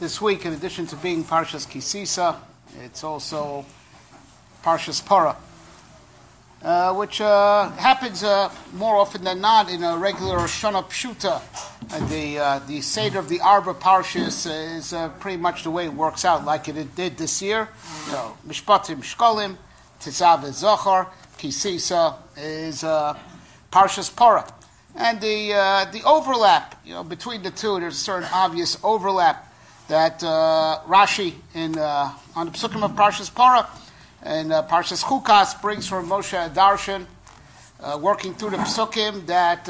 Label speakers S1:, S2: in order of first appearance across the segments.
S1: This week, in addition to being Parshas Sisa, it's also Parshas Parsha, which happens more often than not in a regular Shana Pshuta. The Seder of the Arba Parshas is pretty much the way it works out, like it did this year. Mishpatim Shkolim, Tizav Zochar, Sisa is Parshas Parsha. And the overlap, between the two, there's a certain obvious overlap that Rashi on the Psukim of Parshas Parsha and Parshas Chukas brings from Moshe Darshan, working through the Psukim, that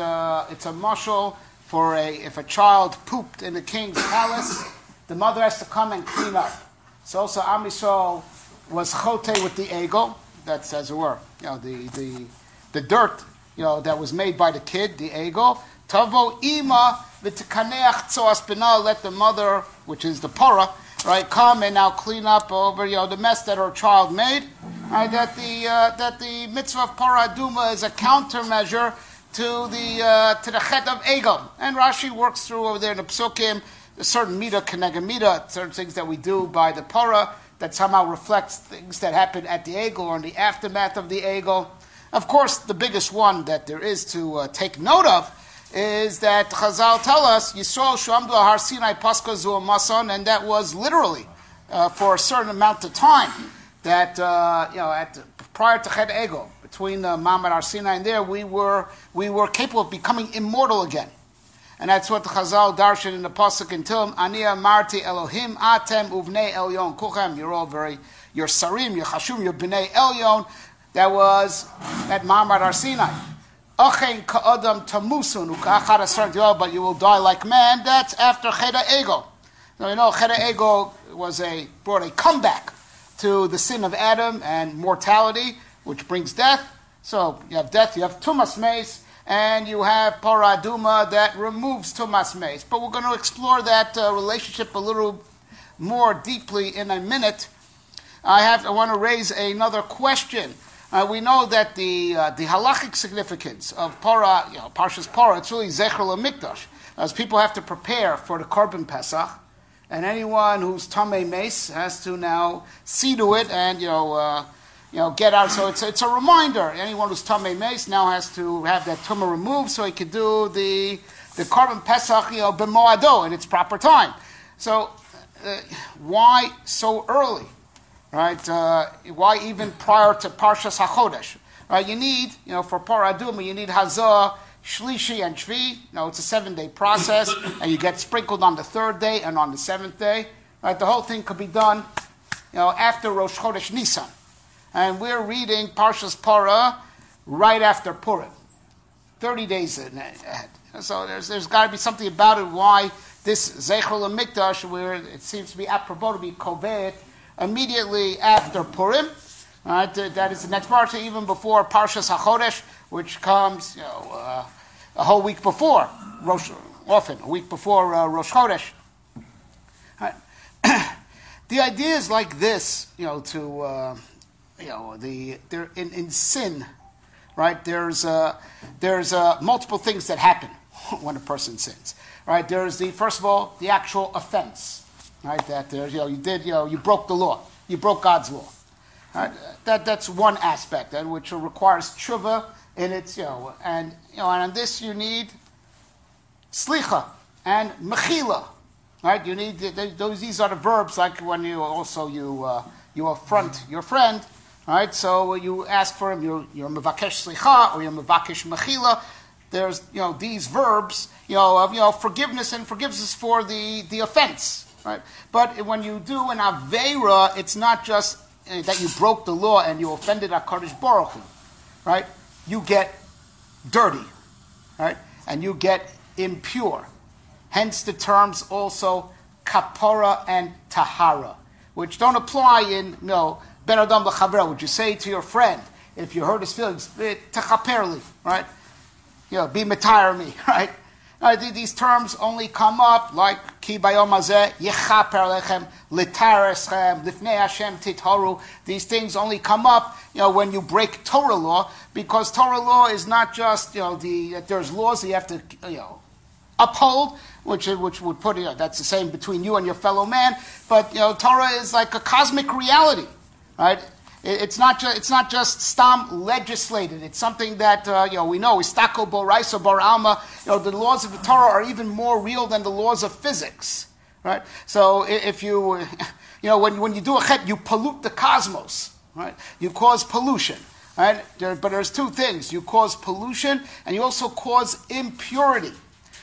S1: it's a mashal for if a child pooped in the king's palace, the mother has to come and clean up. So also Am Yisrael was chote with the egel, that's as it were, the dirt, that was made by the kid, the egel. Tavo ima v'tikaneach tzoas bina, let the mother, which is the para, right, come and now clean up over the mess that her child made. Right, that the mitzvah of para aduma is a countermeasure to the chet of egel. And Rashi works through over there in the psukim a certain mida kenega mida, certain things that we do by the para that somehow reflects things that happen at the egel or in the aftermath of the egel. Of course, the biggest one that there is to take note of is that Chazal tell us, Yisrael Shuamdu Har Sinai Paska Zu Mason, and that was literally for a certain amount of time that prior to Chet Egel, between Ma'amad Har Sinai and there, we were capable of becoming immortal again, and that's what the Chazal darshan in the pasuk in Tehillim, Ani Amarti Elohim Atem Uvnei Elyon Kuchem. You're all you're Sarim, you're Chashum, you're Bnei Elyon. That was at Ma'amad Har Sinai. Achen ka'adam tamusun u'ka'achad asar, but you will die like man. That's after Chet Egel. Now Chet Egel brought a comeback to the sin of Adam and mortality, which brings death. So you have death, you have tumas meis, and you have paraduma that removes tumas meis. But we're going to explore that relationship a little more deeply in a minute. I want to raise another question. We know that the halachic significance of Parshas Parsha, it's really Zecher LaMikdash, as people have to prepare for the Korban Pesach, and anyone who's Tamei Meis has to now see to it and get out. So it's a reminder. Anyone who's Tamei Meis now has to have that tumah removed so he can do the Korban Pesach b'moado in its proper time. So why so early? Right? Why even prior to Parshas HaChodesh? Right? You need, for Paraduma, you need Hazah, Shlishi, and Shvi. It's a 7-day process, and you get sprinkled on the 3rd day and on the 7th day. Right? The whole thing could be done, after Rosh Chodesh Nisan. And we're reading Parshas Parsha right after Purim, 30 days ahead. So there's got to be something about it why this Zecher LaMikdash, where it seems to be apropos to be kovet, immediately after Purim, right? That is the next Parsha, even before Parshas HaChodesh, which comes, a whole week before often a week before Rosh Chodesh. Right. The idea is like this, in sin, right? There's multiple things that happen when a person sins, right? There's first of all the actual offense. Right, that there's, you broke the law, you broke God's law. Right? That's one aspect, and which requires tshuva in its, and on this you need slicha and mechila. Right, you need these are the verbs, like when you affront your friend. Right, so you ask for him, you're mevakesh slicha or you're mevakesh mechila. There's these verbs, of forgiveness and forgiveness for the offense. Right, but when you do an aveira, it's not just that you broke the law and you offended HaKadosh Baruch Hu, right? You get dirty, right, and you get impure. Hence the terms also kapara and tahara, which don't apply in ben adam l'chavra, which you say to your friend if you hurt his feelings, techaperli, right? Be matire me, right? These terms only come up like ki bayom hazeh yechaper lechem litareschem lifnei Hashem titharu. These things only come up, when you break Torah law, because Torah law is not just that there's laws that you have to uphold, which would put, that's the same between you and your fellow man. But, Torah is like a cosmic reality, right? It's not just stam legislated. It's something that, we know, istako boraisa bar alma, the laws of the Torah are even more real than the laws of physics, right? So if you, when you do a chet, you pollute the cosmos, right? You cause pollution. Right? But there's two things. You cause pollution and you also cause impurity.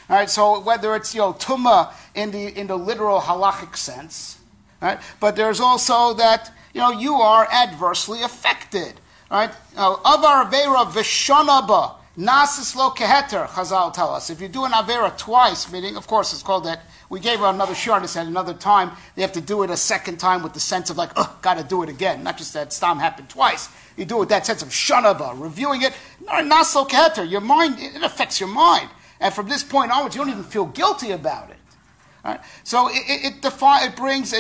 S1: Right? So whether it's tumah in the literal halachic sense, right? But there's also that you are adversely affected. Right? Avar avera v'shonaba nasis lo keheter, Chazal tell us. If you do an avera twice, meaning, of course, it's called that. We gave her another shortness at another time. They have to do it a second time with the sense of got to do it again. Not just that stam happened twice. You do it with that sense of shanaba, reviewing it. Naso keter, your mind, it affects your mind. And from this point onwards, you don't even feel guilty about it. Right? So it brings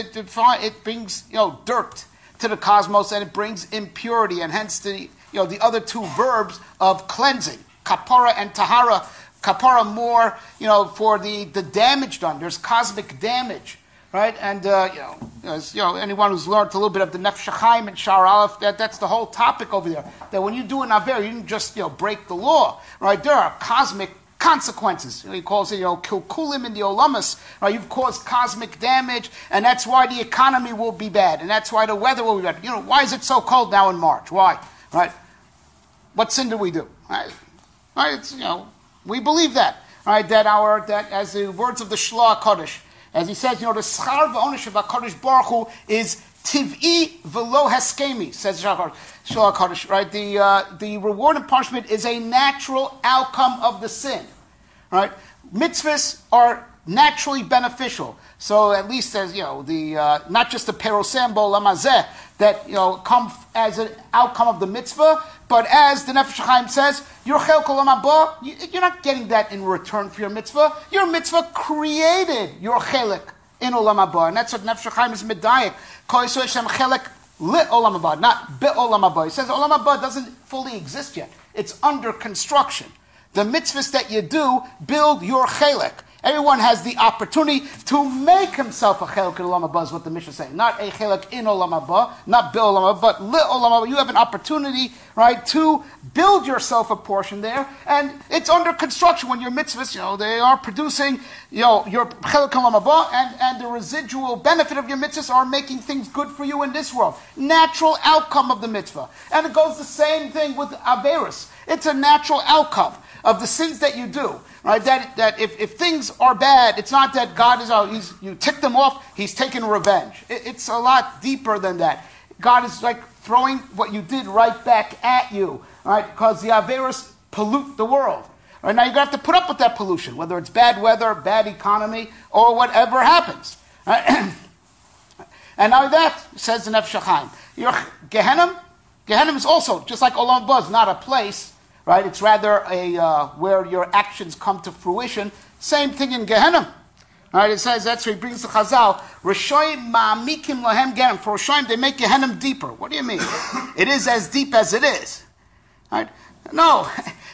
S1: dirt to the cosmos, and it brings impurity, and hence the other two verbs of cleansing, kapara and tahara. Kapara more, for the damage done. There's cosmic damage, right? And anyone who's learned a little bit of the Nefesh HaChaim and Shar Aleph, that's the whole topic over there. That when you do an aver, you didn't just break the law, right? There are cosmic consequences. He calls it kilkulim in the olamas. Right? You've caused cosmic damage, and that's why the economy will be bad, and that's why the weather will be bad. Why is it so cold now in March? Why? Right? What sin do we do? Right? It's we believe that, right? That as the words of the Shloah Kodesh, as he says, the schar v'onish of HaKadosh Baruch Hu is tiv'i v'lo heskemi, says Shloah Kodesh, right? The reward and punishment is a natural outcome of the sin, right? Mitzvahs are naturally beneficial. So at least as not just the perosem bo'olam that come as an outcome of the mitzvah, but as the Nefesh HaChaim says, you're not getting that in return for your mitzvah. Your mitzvah created your chelik in olam haba, and that's what Nefesh HaChaim is medayek. Kol yisrael Hashem chelik li olam haba, not be olam haba. He says olam haba doesn't fully exist yet; it's under construction. The mitzvahs that you do build your chelik. Everyone has the opportunity to make himself a chelik in olam haba, is what the Mishnah is saying. Not a chelik in olam haba, not be olam haba, but li olam haba. You have an opportunity, right, to build yourself a portion there, and it's under construction. When your mitzvahs, they are producing, your chelik in olam haba, and the residual benefit of your mitzvahs are making things good for you in this world. Natural outcome of the mitzvah, and it goes the same thing with averos. It's a natural outcome of the sins that you do. Right, that if things are bad, it's not that God is you tick them off, he's taking revenge. It's a lot deeper than that. God is like throwing what you did right back at you, right? Because the averos pollute the world. Right, now you have to put up with that pollution, whether it's bad weather, bad economy, or whatever happens. Right? And now that, says the Nefesh HaChaim, your Gehenna is also, just like Olam Haba is not a place, right? It's rather where your actions come to fruition. Same thing in Gehenna. Right? It says, that's where he brings the Chazal, Rishoyim ma'amikim lahem Gehenna. For Rishoyim, they make Gehenna deeper. What do you mean? It is as deep as it is. Right? No.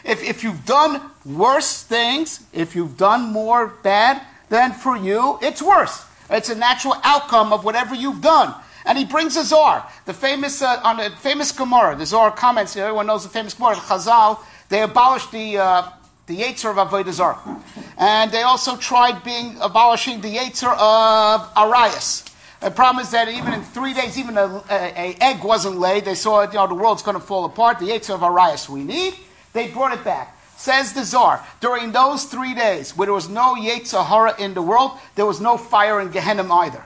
S1: If you've done worse things, if you've done more bad, then for you, it's worse. It's a natural outcome of whatever you've done. And he brings a Zohar, the famous on the famous Gemara. The Zohar comments. Everyone knows the famous Gemara. The Chazal, they abolished the Yetzer of Avodah Zarah, and they also tried abolishing the Yetzer of Arayas. The problem is that even in 3 days, even a egg wasn't laid. They saw the world's going to fall apart. The Yetzer of Arayas we need. They brought it back. Says the Zohar, during those 3 days, where there was no Yetzer Hara in the world, there was no fire in Gehenna either.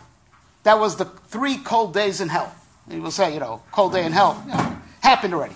S1: That was the 3 cold days in hell. You will say, cold day in hell. Happened already.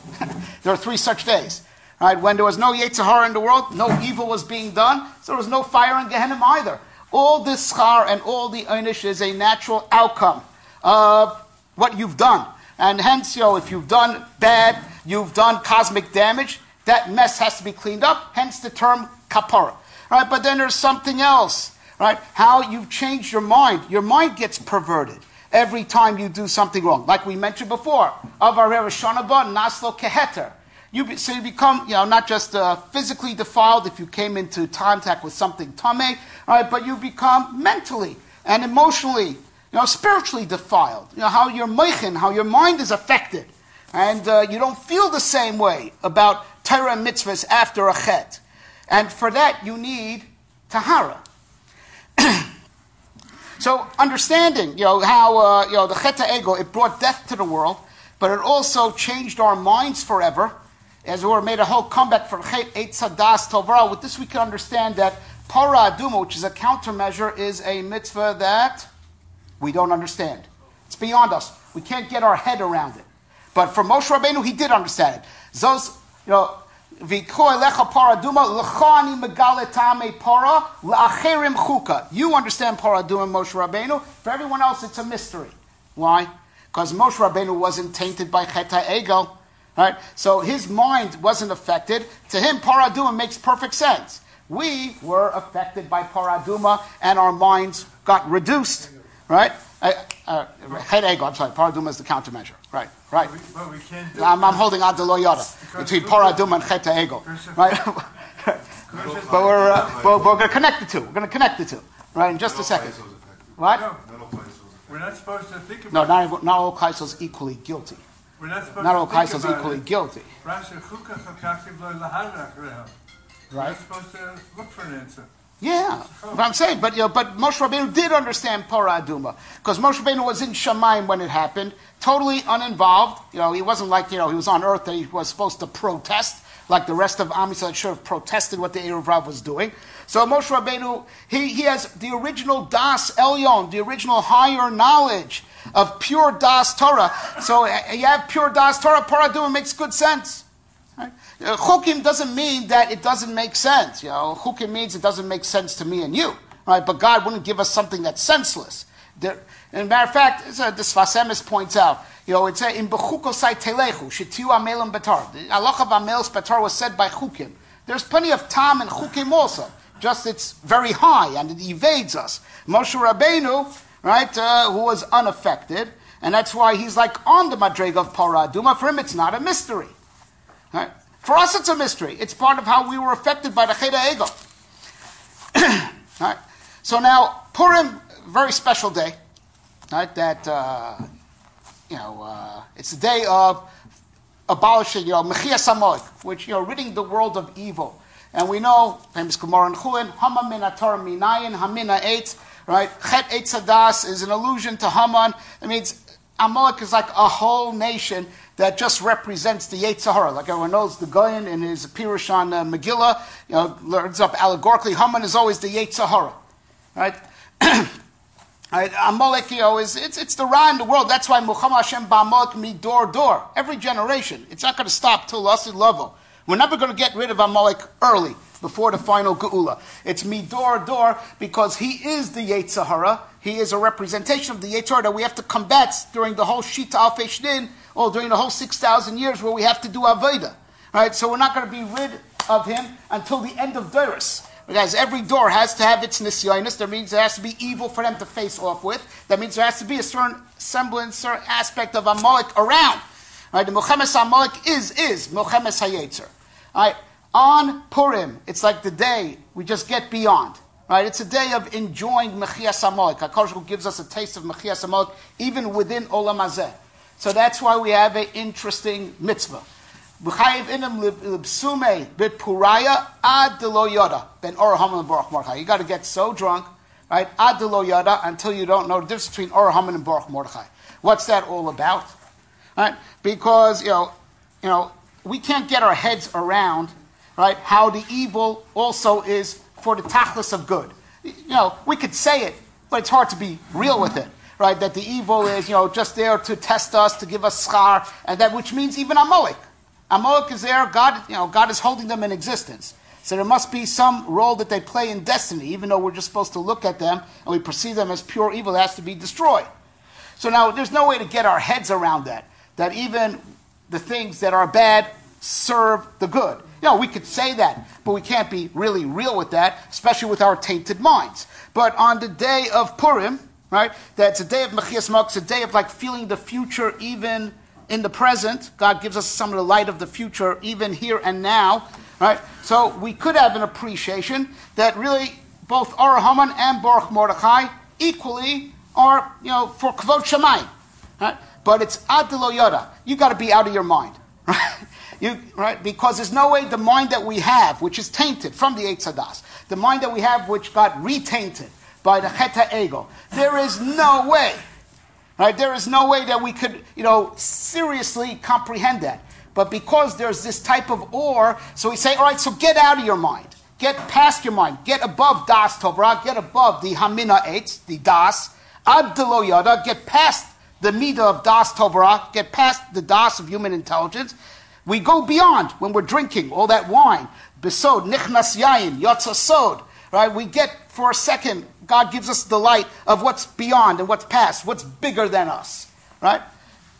S1: There are 3 such days. Right? When there was no Yetzer Hara in the world, no evil was being done, so there was no fire in Gehenna either. All this schar and all the einish is a natural outcome of what you've done. And hence, if you've done bad, you've done cosmic damage, that mess has to be cleaned up, hence the term kapara. Right? But then there's something else. Right? How you've changed your mind. Your mind gets perverted every time you do something wrong. Like we mentioned before, Avar Shanaba Naslo Keheter. So you become, not just physically defiled if you came into contact with something tameh, right? But you become mentally and emotionally, spiritually defiled. How your meichin, how your mind is affected, and you don't feel the same way about Torah and mitzvahs after a chet. And for that, you need tahara. So understanding, how the chet ha'ego, it brought death to the world, but it also changed our minds forever. As we made a whole comeback for chet eitz hadas tovra. With this, we can understand that para aduma, which is a countermeasure, is a mitzvah that we don't understand. It's beyond us. We can't get our head around it. But for Moshe Rabbeinu, he did understand it. Zos, you understand paraduma, Moshe Rabbeinu. For everyone else, it's a mystery. Why? Because Moshe Rabbeinu wasn't tainted by chet ha'egel, right? So his mind wasn't affected. To him, paraduma makes perfect sense. We were affected by paraduma, and our minds got reduced, right? Chet ha'egel, I'm sorry, paraduma is the countermeasure, right? Right.
S2: But we can't do
S1: I'm holding on to lo yada between paraduma and chet ha'egel, right? But we're going to connect the two. We're going to connect the two, right? In just a second. What?
S2: No, we're not supposed to think about
S1: not all kaisos equally guilty.
S2: We're not supposed
S1: Not all
S2: to think
S1: kaisos
S2: about
S1: equally
S2: it.
S1: guilty.
S2: Right? We're
S1: Right?
S2: not supposed to look for an answer.
S1: Yeah, but I'm saying, but Moshe Rabbeinu did understand paraduma, because Moshe Rabbeinu was in Shamayim when it happened, totally uninvolved. He wasn't like he was on earth that he was supposed to protest like the rest of Am Yisrael should have protested what the Erev Rav was doing. So Moshe Rabbeinu, he has the original Das Elyon, the original higher knowledge of pure Das Torah. So you have pure Das Torah, paraduma makes good sense. Right? Chukim doesn't mean that it doesn't make sense. Chukim means it doesn't make sense to me and you. Right? But God wouldn't give us something that's senseless. And matter of fact, the Sfas Emes points out, it's in Bechukosai Telechu, Shetiu Amelim Batar. The halacha of Amelis Batar was said by Chukim. There's plenty of Tam and Chukim also. Just it's very high and it evades us. Moshe Rabbeinu, right, who was unaffected, and that's why he's like on the Madrega of Paraduma. For him, it's not a mystery. Right? For us, it's a mystery. It's part of how we were affected by the Chet ha'egel. Right? So now, Purim, very special day. Right? That, it's the day of abolishing, Mechias HaMoed, which, ridding the world of evil. And we know, famous Gemara in Chulin, Haman min ator minayin, Hamina eitz, right? Chet eitz hadas is an allusion to Haman. It means Amalek is like a whole nation that just represents the Yetzer Hara. Like everyone knows, the Goyen in his Pirush on Megillah, learns up allegorically, Haman is always the Yetzer Hara, right? Right? Amalek, it's the Ra in the world. That's why Muhammad Hashem ba'Amalek midor dor. Every generation. It's not going to stop till Lasid Lavo. We're never going to get rid of Amalek early, before the final Geula. It's midor dor because he is the Yetzer Hara. He is a representation of the Yetzer Hara that we have to combat during the whole Shita Alfei Shnin, or during the whole 6,000 years where we have to do Avodah. Right? So we're not going to be rid of him until the end of Doros. Because every door has to have its nisyonis. That means there has to be evil for them to face off with. That means there has to be a certain semblance, certain aspect of Amalek around. Right? The Mochemes Amalek is Mochemes HaYetzer. Right? On Purim, it's like the day we just get beyond. Right? It's a day of enjoying Mechias Amalek. HaKadosh Baruch Hu gives us a taste of Mechias Amalek even within Olam Hazeh. So that's why we have an interesting mitzvah. You got to get so drunk, right? Ad lo yada, until you don't know the difference between Or Haman and Baruch Mordechai. What's that all about? Right? Because we can't get our heads around, right, how the evil also is for the tachlis of good. We could say it, but it's hard to be real with it. Right? That the evil is, just there to test us, to give us schar, and that which means even Amalek. Amalek is there. God is holding them in existence. So there must be some role that they play in destiny, even though we're just supposed to look at them and we perceive them as pure evil that has to be destroyed. So now there's no way to get our heads around that. That even the things that are bad serve the good. We could say that, but we can't be really real with that, especially with our tainted minds. But on the day of Purim, right? That's a day of Mechias Amalek. It's a day of like feeling the future even in the present. God gives us some of the light of the future, even here and now. Right? So we could have an appreciation that really both Or Haman and Baruch Mordechai equally are, for Kvod Shamayim. Right? But it's Ad Lo Yoda. You got to be out of your mind. Right? Because there's no way the mind that we have, which is tainted from the Eitz Hadas, the mind that we have which got retainted by the Chet HaEgo, there is no way, right? There is no way that we could, seriously comprehend that. But because there's this type of or, so we say, all right, so get out of your mind. Get past your mind. Get above Das Tovra. Get above the Hamina Eitz, the Das. Ad Lo Yada. Get past the Midah of Das Tovra. Get past the Das of human intelligence. We go beyond when we're drinking all that wine. Besod, Nichnas Yayin, Yotza Sod. Right? We get for a second, God gives us the light of what's beyond and what's past, what's bigger than us. Right?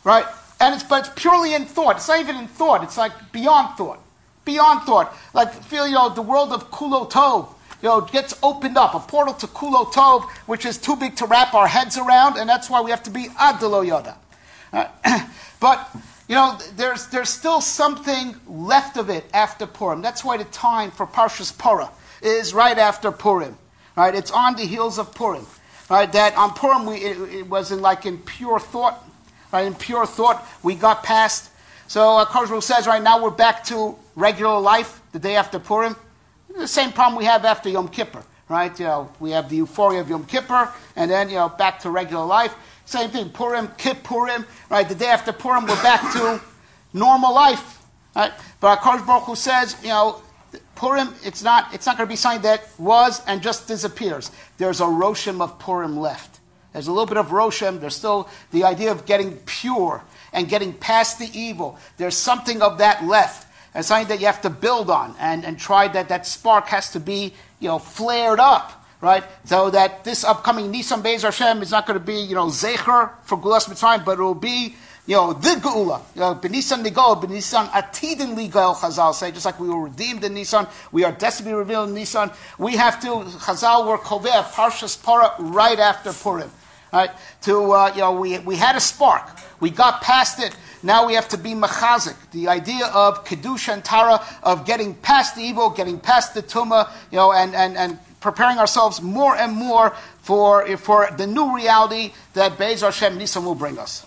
S1: Right? But it's purely in thought. It's not even in thought. It's like beyond thought. Beyond thought. Like feel, the world of Kulo Tov, gets opened up. A portal to Kulo Tov, which is too big to wrap our heads around, and that's why we have to be Ad Lo Yoda. But there's still something left of it after Purim. That's why the time for Parshas Porah is right after Purim. Right? It's on the heels of Purim. Right? That on Purim it was in pure thought. Right? In pure thought, we got past. So Kodesh Baruch says, right now we're back to regular life the day after Purim. The same problem we have after Yom Kippur. Right? We have the euphoria of Yom Kippur, and then back to regular life. Same thing, Purim, Kippurim, right? The day after Purim, we're back to normal life, right? But HaKadosh Baruch Hu says, Purim, it's not going to be something that was and just disappears. There's a Roshem of Purim left. There's a little bit of Roshem. There's still the idea of getting pure and getting past the evil. There's something of that left. And something that you have to build on and try that spark has to be, flared up. Right, so that this upcoming Nisan Beis Hashem is not going to be, Zecher for Gulas Mitzrayim, but it will be, the Geula. B'Nisan Nigol, B'Nisan Atidin Ligal, Chazal say, just like we were redeemed in Nisan, we are destined to be revealed in Nisan. We have to, Chazal were Koveh, Parshas Porah, right after Purim. Right, we had a spark. We got past it. Now we have to be mechazik. The idea of Kedusha and Tara, of getting past the evil, getting past the Tumah, and preparing ourselves more and more for the new reality that Be'ez Hashem Nisan will bring us.